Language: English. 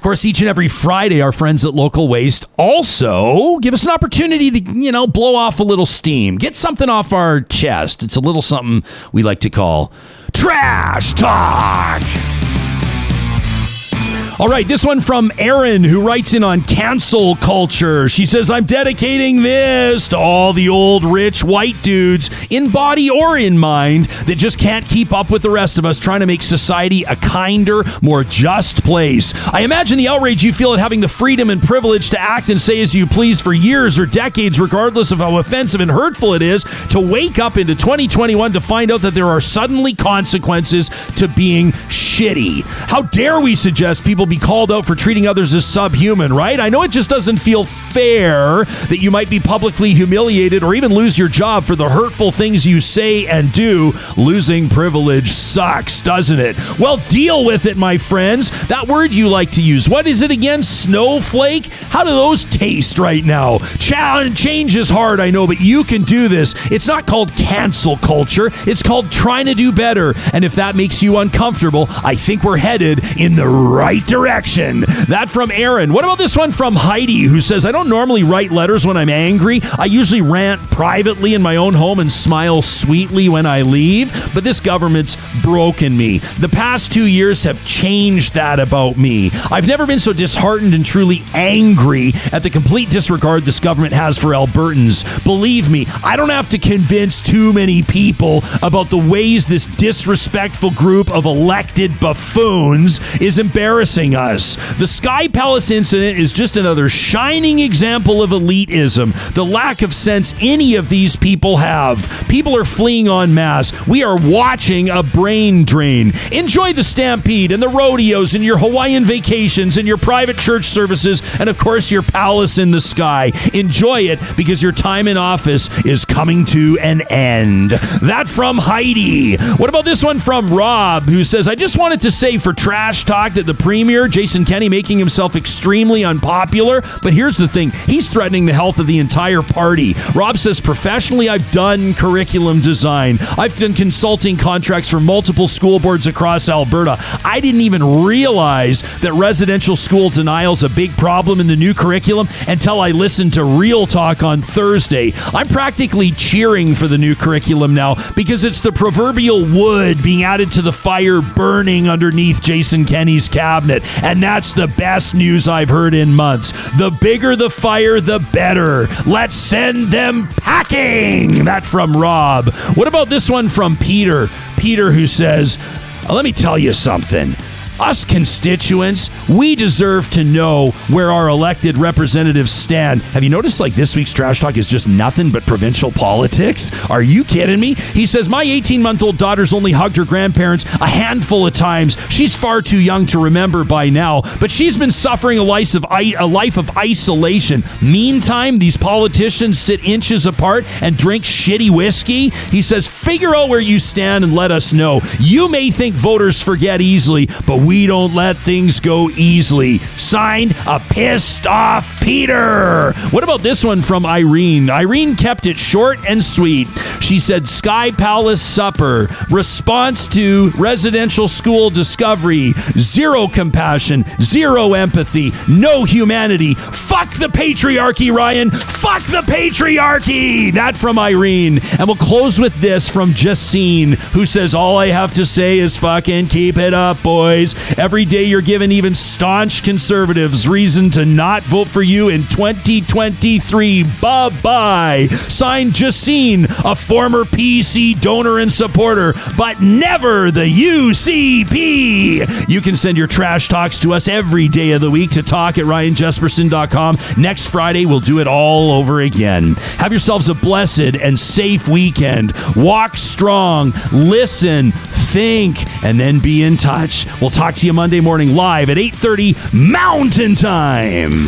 course, each and every Friday, our friends at Local Waste also give us an opportunity to, blow off a little steam, get something off our chest. It's a little something we like to call Trash Talk. All right, this one from Erin, who writes in on cancel culture. She says, I'm dedicating this to all the old rich white dudes in body or in mind that just can't keep up with the rest of us, trying to make society a kinder, more just place. I imagine the outrage you feel at having the freedom and privilege to act and say as you please for years or decades, regardless of how offensive and hurtful it is, to wake up into 2021 to find out that there are suddenly consequences to being shitty. How dare we suggest people be called out for treating others as subhuman, right? I know it just doesn't feel fair that you might be publicly humiliated or even lose your job for the hurtful things you say and do. Losing privilege sucks, doesn't it? Well, deal with it, my friends. That word you like to use, what is it again? Snowflake? How do those taste right now? Change is hard, I know, but you can do this. It's not called cancel culture. It's called trying to do better. And if that makes you uncomfortable, I think we're headed in the right direction. That from Aaron. What about this one from Heidi, who says, I don't normally write letters when I'm angry. I usually rant privately in my own home and smile sweetly when I leave. But this government's broken me. The past 2 years have changed that about me. I've never been so disheartened and truly angry at the complete disregard this government has for Albertans. Believe me, I don't have to convince too many people about the ways this disrespectful group of elected buffoons is embarrassing us. The Sky Palace incident is just another shining example of elitism, the lack of sense any of these people have. People are fleeing en masse. We are watching a brain drain. Enjoy the stampede and the rodeos and your Hawaiian vacations and your private church services and, of course, your palace in the sky. Enjoy it because your time in office is coming to an end. That from Heidi. What about this one from Rob, who says, I just wanted to say for trash talk that the Premier, Jason Kenney, making himself extremely unpopular, but here's the thing, he's threatening the health of the entire party. Rob says, professionally, I've done curriculum design. I've done consulting contracts for multiple school boards across Alberta. I didn't even realize that residential school denial's a big problem in the new curriculum until I listened to Real Talk on Thursday. I'm practically cheering for the new curriculum now because it's the proverbial wood being added to the fire burning underneath Jason Kenney's cabinet, and that's the best news I've heard in months. The bigger the fire, the better. Let's send them packing. That from Rob. What about this one from Peter? Peter, who says, let me tell you something. Us constituents, we deserve to know where our elected representatives stand. Have you noticed, this week's Trash Talk is just nothing but provincial politics? Are you kidding me? He says, my 18-month-old daughter's only hugged her grandparents a handful of times. She's far too young to remember by now, but she's been suffering a life of isolation. Meantime, these politicians sit inches apart and drink shitty whiskey. He says, figure out where you stand and let us know. You may think voters forget easily, but we don't let things go easily. Signed, a pissed off Peter. What about this one from Irene? Irene kept it short and sweet. She said, Sky Palace supper, response to residential school discovery, zero compassion, zero empathy, no humanity. Fuck the patriarchy, Ryan. Fuck the patriarchy. That from Irene. And we'll close with this from Jacine, who says, all I have to say is fucking keep it up, boys. Every day you're giving even staunch conservatives reason to not vote for you in 2023. Bye-bye. Signed, Jacine, a former PC donor and supporter, but never the UCP. You can send your trash talks to us every day of the week to talk@ryanjesperson.com. Next Friday, we'll do it all over again. Have yourselves a blessed and safe weekend. Walk strong, listen, think, and then be in touch. We'll talk to you Monday morning live at 8:30 Mountain Time.